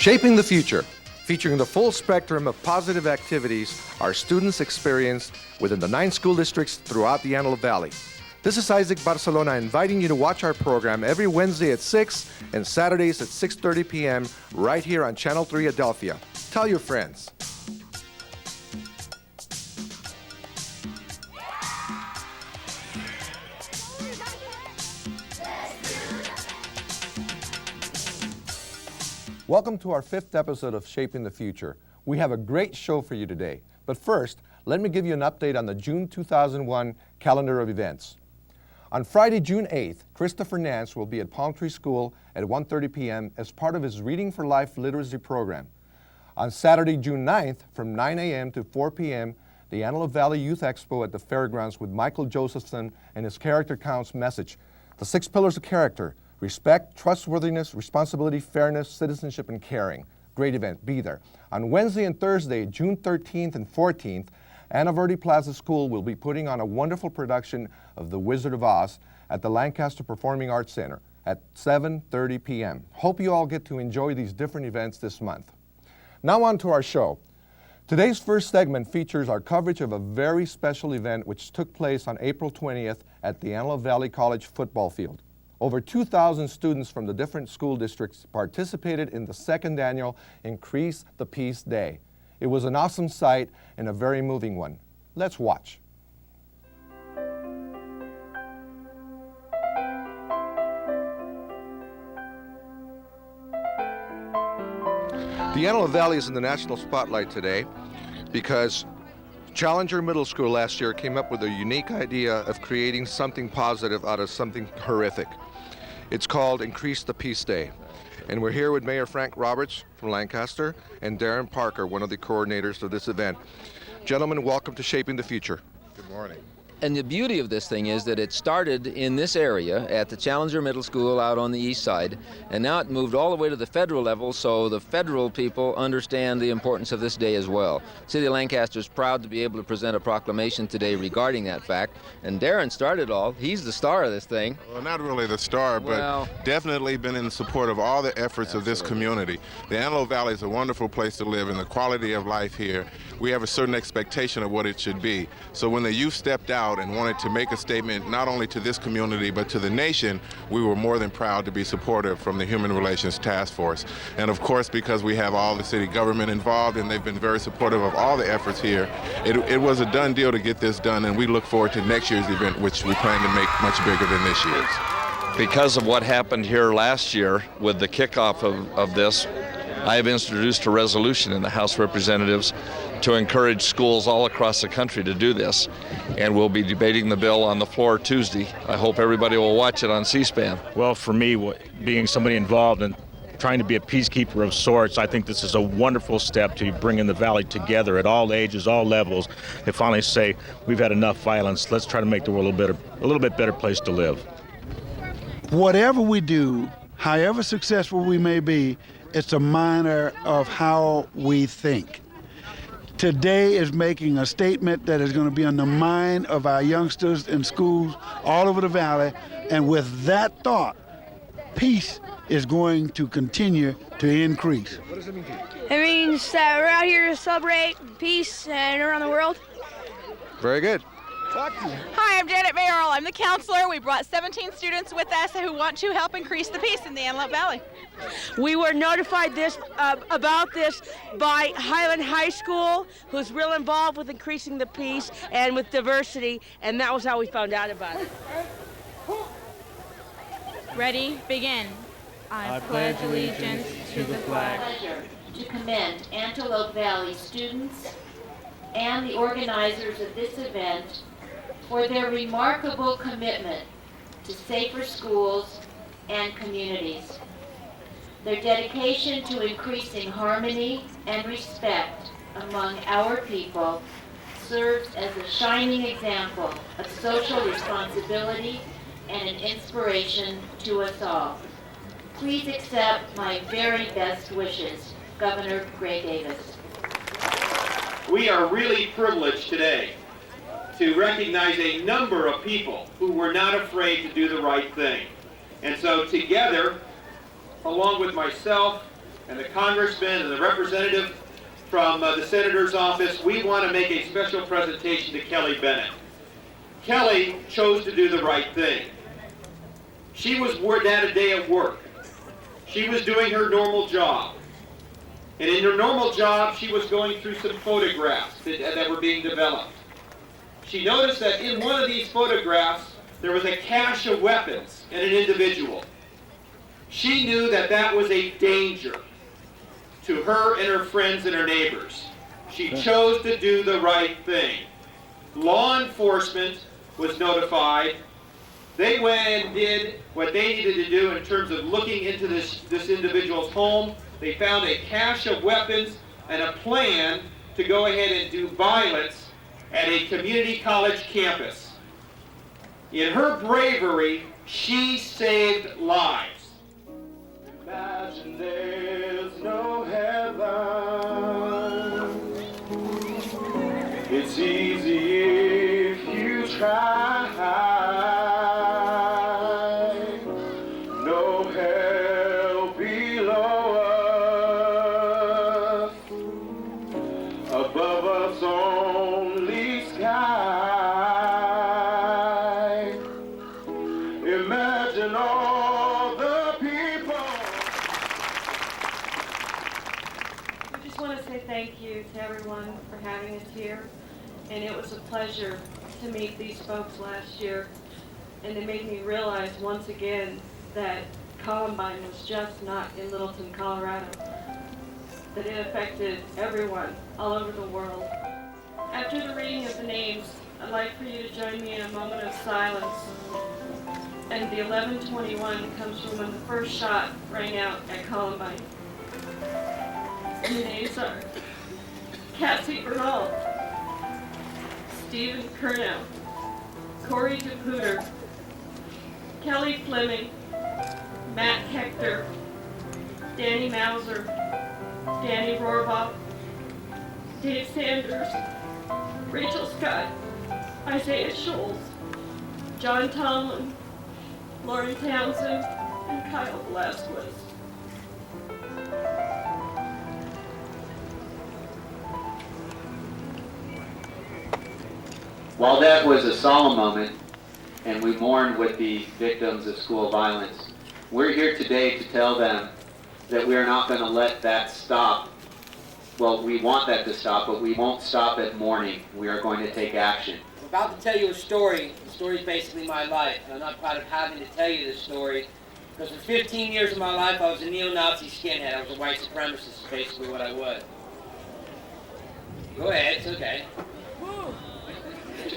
Shaping the Future, featuring the full spectrum of positive activities our students experience within the 9 school districts throughout the Antelope Valley. This is Issac Barcelona inviting you to watch our program every Wednesday at 6 and Saturdays at 6:30 p.m. right here on Channel 3 Adelphia. Tell your friends. Welcome to our 5th episode of Shaping the Future. We have a great show for you today. But first, let me give you an update on the June 2001 calendar of events. On Friday, June 8th, Christopher Nance will be at Palm Tree School at 1:30 p.m. as part of his Reading for Life literacy program. On Saturday, June 9th, from 9 a.m. to 4 p.m., the Antelope Valley Youth Expo at the Fairgrounds with Michael Josephson and his Character Counts message, the 6 pillars of character: respect, trustworthiness, responsibility, fairness, citizenship, and caring. Great event. Be there. On Wednesday and Thursday, June 13th and 14th, Ana Verde Plaza School will be putting on a wonderful production of The Wizard of Oz at the Lancaster Performing Arts Center at 7:30 p.m. Hope you all get to enjoy these different events this month. Now on to our show. Today's first segment features our coverage of a very special event which took place on April 20th at the Antelope Valley College football field. Over 2,000 students from the different school districts participated in the 2nd annual Increase the Peace Day. It was an awesome sight and a very moving one. Let's watch. The Antelope Valley is in the national spotlight today because Challenger Middle School last year came up with a unique idea of creating something positive out of something horrific. It's called Increase the Peace Day. And we're here with Mayor Frank Roberts from Lancaster and Darren Parker, one of the coordinators of this event. Gentlemen, welcome to Shaping the Future. Good morning. And the beauty of this thing is that it started in this area at the Challenger Middle School out on the east side, and now it moved all the way to the federal level, so the federal people understand the importance of this day as well. City of Lancaster is proud to be able to present a proclamation today regarding that fact, and Darren started all. He's the star of this thing. Well, not really the star, but definitely been in support of all the efforts of this community. The Antelope Valley is a wonderful place to live, and the quality of life here, we have a certain expectation of what it should be. So when the youth stepped out and wanted to make a statement not only to this community but to the nation, we were more than proud to be supportive from the Human Relations Task Force. And of course, because we have all the city government involved and they've been very supportive of all the efforts here, it was a done deal to get this done, and we look forward to next year's event, which we plan to make much bigger than this year's. Because of what happened here last year with the kickoff of this, I have introduced a resolution in the House of Representatives to encourage schools all across the country to do this. And we'll be debating the bill on the floor Tuesday. I hope everybody will watch it on C-SPAN. Well, for me, being somebody involved in trying to be a peacekeeper of sorts, I think this is a wonderful step to bringing the valley together at all ages, all levels, to finally say, we've had enough violence, let's try to make the world a little bit better place to live. Whatever we do, however successful we may be, it's a matter of how we think. Today is making a statement that is going to be on the mind of our youngsters in schools all over the valley, and with that thought, peace is going to continue to increase. What does it mean to you? It means that we're out here to celebrate peace and around the world. Very good. Hi, I'm Janet Mayoral. I'm the counselor. We brought 17 students with us who want to help increase the peace in the Antelope Valley. We were notified about this by Highland High School, who's real involved with increasing the peace and with diversity, and that was how we found out about it. Ready, begin. I pledge allegiance to the flag. Pleasure to commend Antelope Valley students and the organizers of this event for their remarkable commitment to safer schools and communities. Their dedication to increasing harmony and respect among our people serves as a shining example of social responsibility and an inspiration to us all. Please accept my very best wishes, Governor Gray Davis. We are really privileged today to recognize a number of people who were not afraid to do the right thing. And so together, along with myself and the congressman and the representative from the senator's office, we want to make a special presentation to Kelly Bennett. Kelly chose to do the right thing. She was had a day at work. She was doing her normal job. And in her normal job, she was going through some photographs that were being developed. She noticed that in one of these photographs, there was a cache of weapons in an individual. She knew that that was a danger to her and her friends and her neighbors. She chose to do the right thing. Law enforcement was notified. They went and did what they needed to do in terms of looking into this individual's home. They found a cache of weapons and a plan to go ahead and do violence at a community college campus. In her bravery, she saved lives. Imagine there's no heaven. It's easy if you try. No hell below us. Above us only sky. Imagine all the people. I just want to say thank you to everyone for having us here. And it was a pleasure to meet these folks last year. And it made me realize once again that Columbine was just not in Littleton, Colorado. That it affected everyone all over the world. After the reading of the names, I'd like for you to join me in a moment of silence. And the 11:21 comes from when the first shot rang out at Columbine. And the names are Cassie Bernal, Stephen Curnow, Corey DePuter, Kelly Fleming, Matt Hector, Danny Mauser, Danny Rohrbaugh, Dave Sanders, Rachel Scott, Isaiah Scholes, John Tomlin, Lauren Townsend, and Kyle Velasquez. While that was a solemn moment, and we mourned with the victims of school violence, we're here today to tell them that we are not going to let that stop. Well, we want that to stop, but we won't stop at mourning. We are going to take action. I'm about to tell you a story. The story is basically my life, and I'm not proud of having to tell you this story, because for 15 years of my life, I was a neo-Nazi skinhead. I was a white supremacist, is basically what I was. Go ahead, it's okay.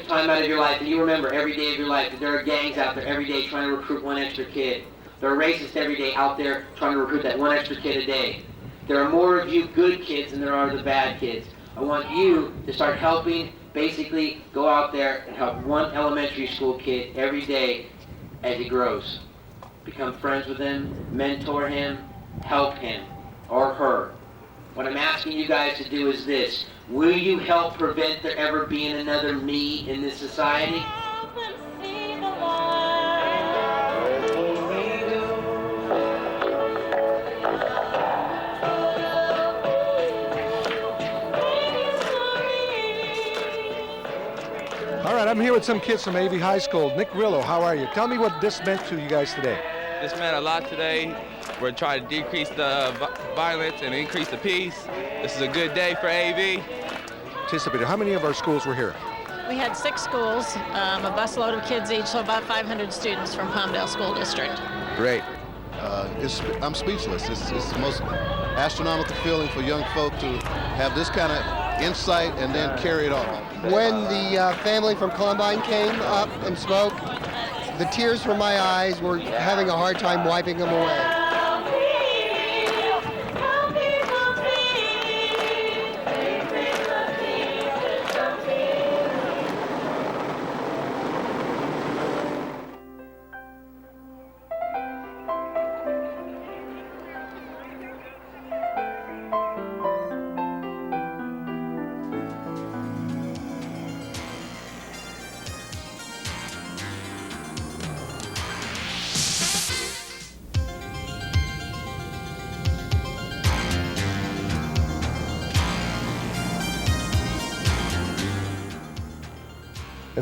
Time out of your life, and you remember every day of your life that there are gangs out there every day trying to recruit one extra kid. There are racists every day out there trying to recruit that one extra kid a day. There are more of you good kids than there are the bad kids. I want you to start helping, basically go out there and help one elementary school kid every day as he grows. Become friends with him, mentor him, help him or her. What I'm asking you guys to do is this. Will you help prevent there ever being another me in this society? All right, I'm here with some kids from AV High School. Nick Rillo, how are you? Tell me what this meant to you guys today. This meant a lot today. We're trying to decrease the violence and increase the peace. This is a good day for AV. Anticipated. How many of our schools were here? We had 6 schools, a busload of kids each, so about 500 students from Palmdale School District. Great. I'm speechless. It's the most astronomical feeling for young folk to have this kind of insight and then carry it on. When the family from Columbine came up and spoke, the tears from my eyes were having a hard time wiping them away.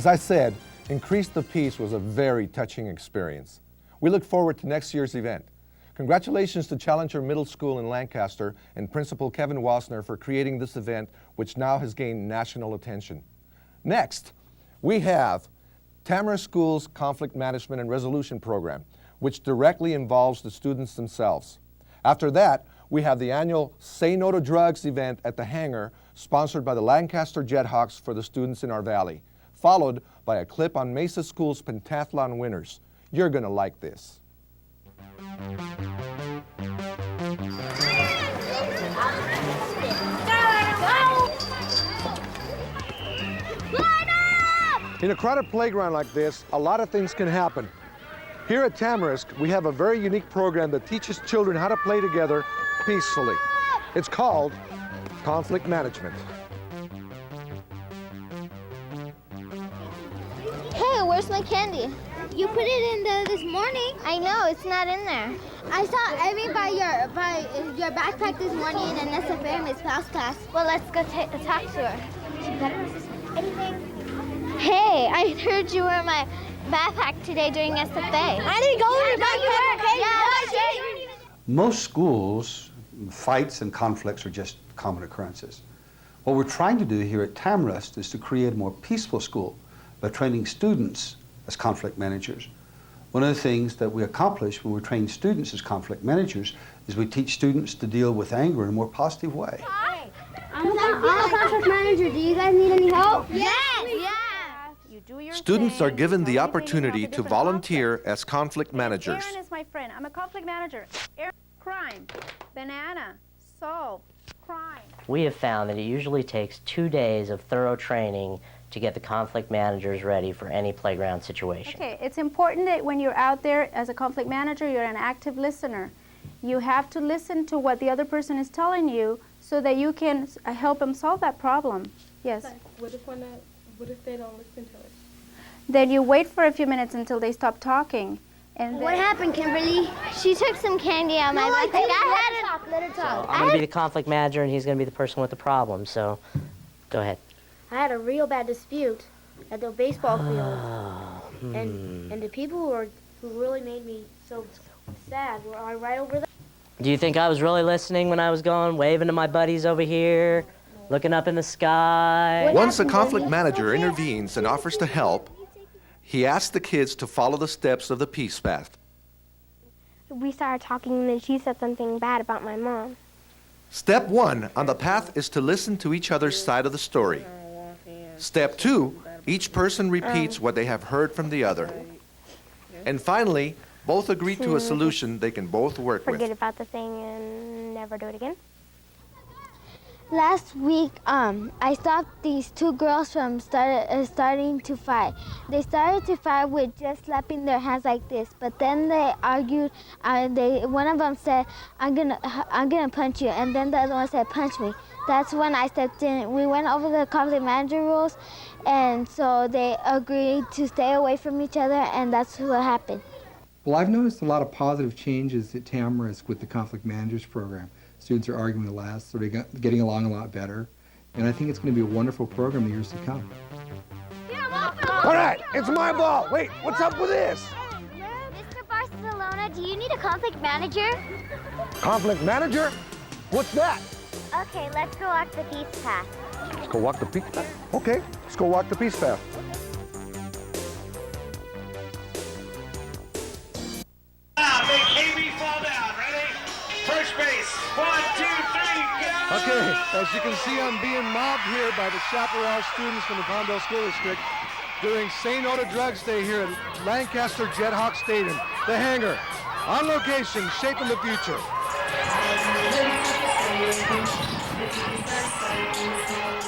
As I said, Increase the Peace was a very touching experience. We look forward to next year's event. Congratulations to Challenger Middle School in Lancaster and Principal Kevin Wasner for creating this event, which now has gained national attention. Next, we have Tamara School's Conflict Management and Resolution Program, which directly involves the students themselves. After that, we have the annual Say No to Drugs event at the hangar, sponsored by the Lancaster Jethawks for the students in our valley, followed by a clip on Mesa School's Pentathlon winners. You're going to like this. In a crowded playground like this, a lot of things can happen. Here at Tamarisk, we have a very unique program that teaches children how to play together peacefully. It's called Conflict Management. Hey, where's my candy? You put it in there this morning. I know, it's not in there. I saw Amy by your backpack this morning in an SFA Miss Powell's class. Well, let's go talk to her. She better resist anything. Hey, I heard you were my backpack today during SFA. I didn't go with your backpack. Most schools, fights and conflicts are just common occurrences. What we're trying to do here at Tamarisk is to create a more peaceful school by training students as conflict managers. One of the things that we accomplish when we train students as conflict managers is we teach students to deal with anger in a more positive way. Hi. I'm a conflict manager. Do you guys need any help? Yes. Students are given the opportunity to volunteer as conflict managers. Aaron is my friend. I'm a conflict manager. Aaron, crime. Banana. Solve. Crime. We have found that it usually takes 2 days of thorough training to get the conflict managers ready for any playground situation. Okay, it's important that when you're out there as a conflict manager, you're an active listener. You have to listen to what the other person is telling you so that you can help them solve that problem. Yes? What if they don't listen to it? Then you wait for a few minutes until they stop talking. And what happened, Kimberly? She took some candy out of my backpack. Let her talk. I'm going to be the conflict manager and he's going to be the person with the problem, so go ahead. I had a real bad dispute at the baseball field, and the people who really made me so sad were right over there. Do you think I was really listening when I was going, waving to my buddies over here, looking up in the sky? Once a conflict manager intervenes and offers to help, he asks the kids to follow the steps of the peace path. We started talking, and then she said something bad about my mom. Step 1 on the path is to listen to each other's side of the story. Step 2, each person repeats what they have heard from the other. And finally, both agree to a solution they can both work with. Forget about the thing and never do it again. Last week, I stopped these two girls from starting to fight. They started to fight with just slapping their hands like this, but then they argued. One of them said, "I'm gonna punch you," and then the other one said, "Punch me." That's when I stepped in. We went over the conflict manager rules, and so they agreed to stay away from each other, and that's what happened. Well, I've noticed a lot of positive changes at Tamarisk with the Conflict Managers Program. Students are arguing less, so they're getting along a lot better, and I think it's going to be a wonderful program in the years to come. All right, it's my ball. Wait, what's up with this? Mr. Barcelona, do you need a conflict manager? Conflict manager? What's that? Okay, let's go walk the peace path. Let's go walk the peace path. Okay, let's go walk the peace path. Make KB fall down. Ready? First base. 1, 2, 3, go! Okay, as you can see, I'm being mobbed here by the chaparral students from the Palmdale School District during Say No to Drugs Day here at Lancaster Jethawk Stadium, the hangar. On location, shaping the future.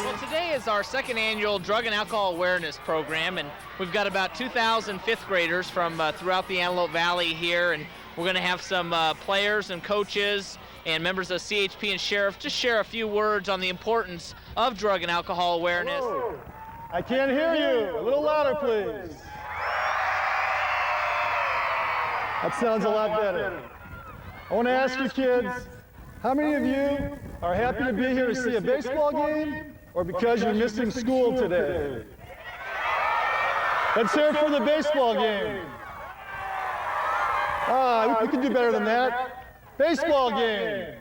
Well, today is our second annual Drug and Alcohol Awareness Program, and we've got about 2,000 fifth graders from throughout the Antelope Valley here, and we're going to have some players and coaches and members of CHP and Sheriff just share a few words on the importance of drug and alcohol awareness. Whoa. I can't hear you. A little louder, please. That sounds a lot better. I want to ask you kids, how many of you are happy to be here to see a baseball game or because you're missing school today? Let's hear it for the baseball game. We can do better than that. Baseball game.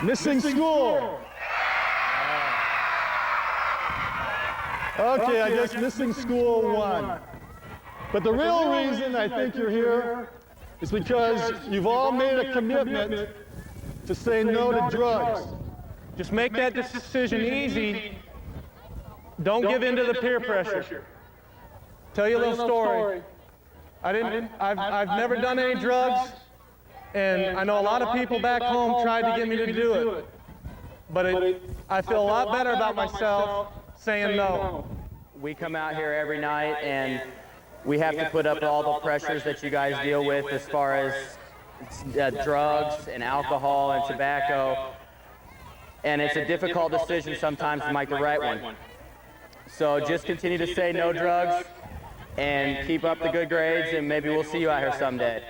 Missing school. Okay, I guess missing school won. But the real reason I think you're here is because you've all made a commitment to say no to drugs. Just make that decision easy. Don't give in to the peer pressure. Tell you a little story. I've never done any drugs, and I know a lot of people back home tried to get me to do it. But I feel a lot better about myself saying no. We come out here every night and we have to put up all the pressures that you guys deal with as far as drugs and alcohol and tobacco. And it's a difficult decision sometimes to make the right one. So just continue to say no drugs and keep up the good grades, and maybe we'll see you out here someday.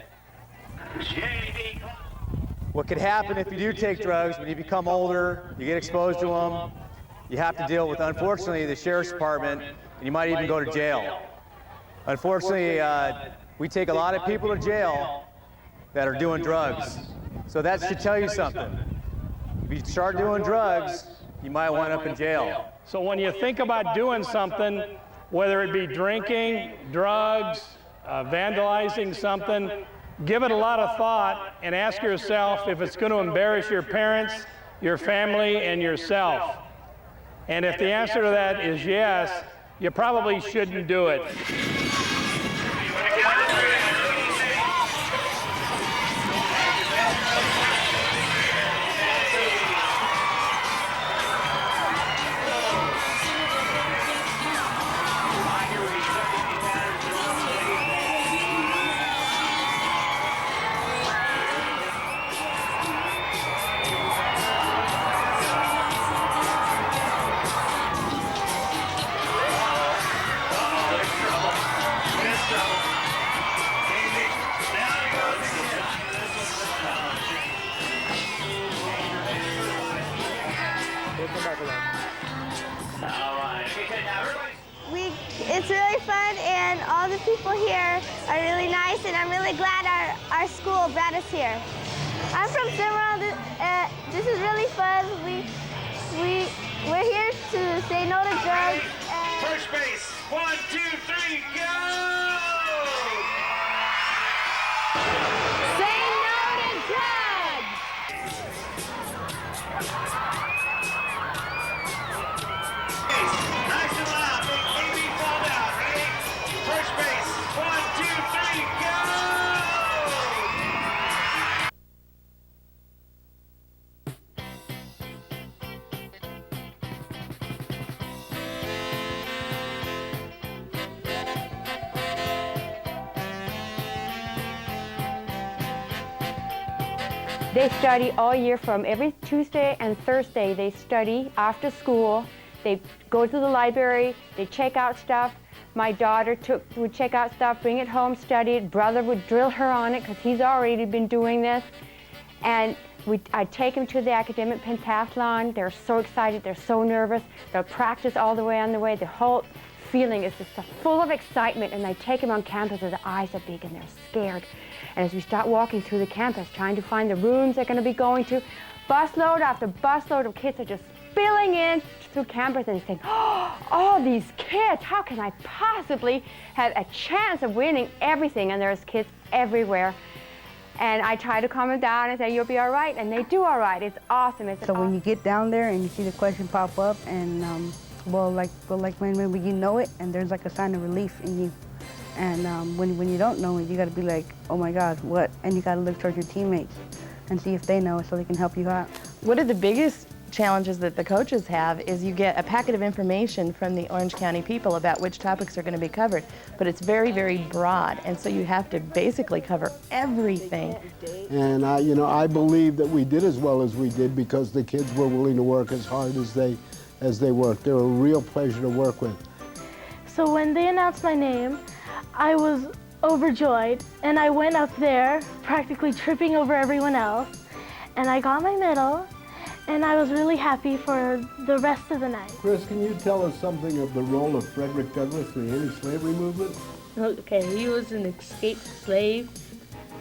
What could happen if you do take drugs, when you become older, you get exposed to them, you have to deal with, unfortunately, the sheriff's department, and you might even go to jail. Unfortunately, we take a lot of people to jail that are doing drugs. So that should tell you something. If you start doing drugs, you might wind up in jail. So when you think about doing something, whether it be drinking, drugs, vandalizing something, give it a lot of thought and ask yourself if it's going to embarrass your parents, your family, and yourself. And if the answer to that is yes, you probably shouldn't do it. It's really fun, and all the people here are really nice, and I'm really glad our school brought us here. I'm from Cimarron. This is really fun. We're here to say no to drugs. First base, 1, 2, 3, go! Say no to drugs! Nice and loud. Make AB fall down. Ready? First base, 1, 2, 3, go! They study all year. From every Tuesday and Thursday. They study after school. They go to the library. They check out stuff. My daughter would check out stuff, bring it home, study it. Brother would drill her on it because he's already been doing this. And I'd take them to the academic pentathlon. They're so excited. They're so nervous. They'll practice all the way on the way. The whole feeling is just full of excitement. And I take them on campus and their eyes are big and they're scared. And as we start walking through the campus, trying to find the rooms they're going to be going to, busload after busload of kids are just spilling in through campus and saying, oh, these kids, how can I possibly have a chance of winning everything? And there's kids everywhere. And I try to calm them down and say, you'll be all right, and they do all right. It's awesome. So when you get down there and you see the question pop up, and like when you know it, and there's like a sign of relief in you. And when you don't know it, you got to be like, oh my God, what? And you got to look towards your teammates and see if they know it so they can help you out. One of the biggest challenges that the coaches have is you get a packet of information from the Orange County people about which topics are going to be covered, but it's very, very broad, and so you have to basically cover everything. And I believe that we did as well as we did because the kids were willing to work as hard as they worked. They were a real pleasure to work with. So when they announced my name, I was overjoyed, and I went up there practically tripping over everyone else, and I got my medal, and I was really happy for the rest of the night. Chris, can you tell us something of the role of Frederick Douglass in the anti-slavery movement? Okay, he was an escaped slave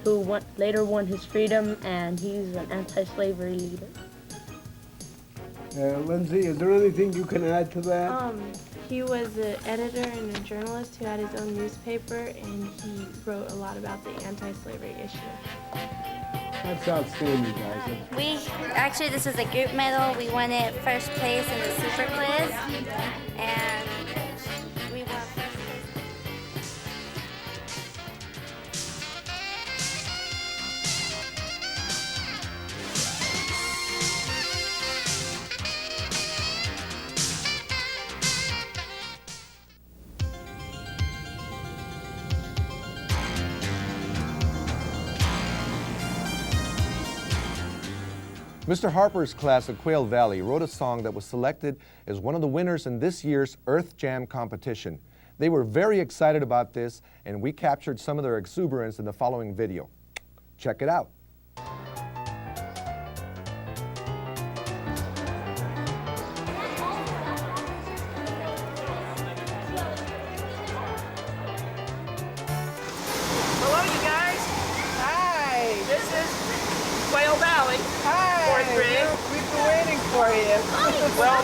who later won his freedom, and he's an anti-slavery leader. Lindsay, is there anything you can add to that? He was an editor and a journalist who had his own newspaper, and he wrote a lot about the anti-slavery issue. That's outstanding, guys. Actually, this is a group medal. We won it first place in the super quiz, and we won first place. Mr. Harper's class at Quail Valley wrote a song that was selected as one of the winners in this year's Earth Jam competition. They were very excited about this, and we captured some of their exuberance in the following video. Check it out. Hello, you guys. Hi. This is Quail Valley. Hi. Fourth grade. We've been waiting for you. Well,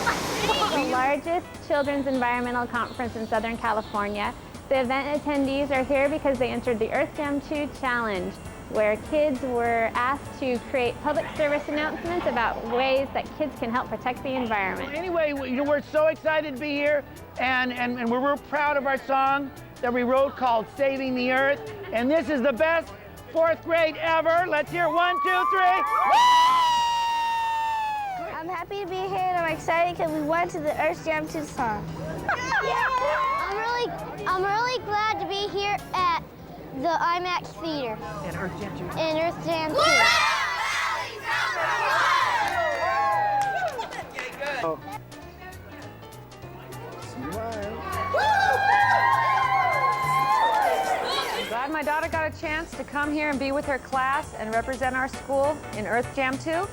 the largest children's environmental conference in Southern California. The event attendees are here because they entered the Earth Jam 2 Challenge, where kids were asked to create public service announcements about ways that kids can help protect the environment. anyway, we're so excited to be here, and we're real proud of our song that we wrote called Saving the Earth. And this is the best fourth grade ever. Let's hear 1, 2, 3. I'm happy to be here, and I'm excited because we went to the Earth Jam 2 song. I'm really glad to be here at the IMAX Theater. And Earth Jam 2. And Earth Jam 2. Oh. I'm glad my daughter got a chance to come here and be with her class and represent our school in Earth Jam 2.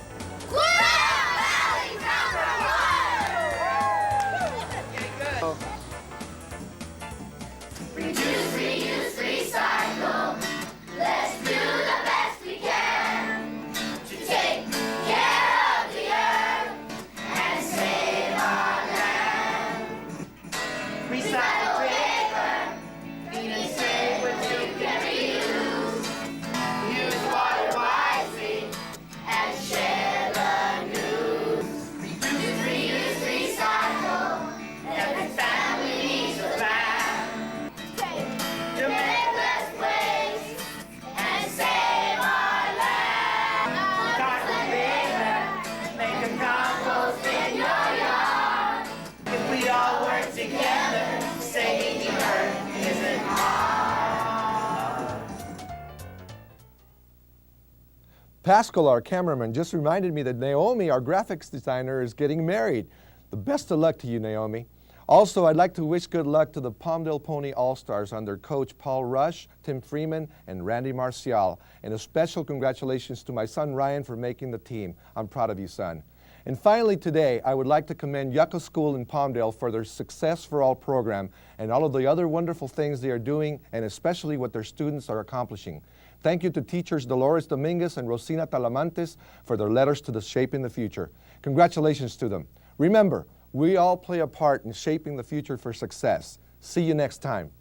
Reduce, reuse, recycle. Let's do the best we can to take care of the earth and save our land. Recycle paper, even save what you can reuse. Use water wisely and share the news. Reduce, reuse, recycle. Every family needs a plan. To make less waste and save our land. Recycle paper, make a compost in your yard. If we all work together, saving the earth isn't hard. Pascal, our cameraman, just reminded me that Naomi, our graphics designer, is getting married. The best of luck to you, Naomi. Also, I'd like to wish good luck to the Palmdale Pony All-Stars under coach Paul Rush, Tim Freeman, and Randy Marcial. And a special congratulations to my son Ryan for making the team. I'm proud of you, son. And finally today, I would like to commend Yucca School in Palmdale for their Success for All program and all of the other wonderful things they are doing, and especially what their students are accomplishing. Thank you to teachers Dolores Dominguez and Rosina Talamantes for their letters to the Shaping the Future. Congratulations to them. Remember, we all play a part in shaping the future for success. See you next time.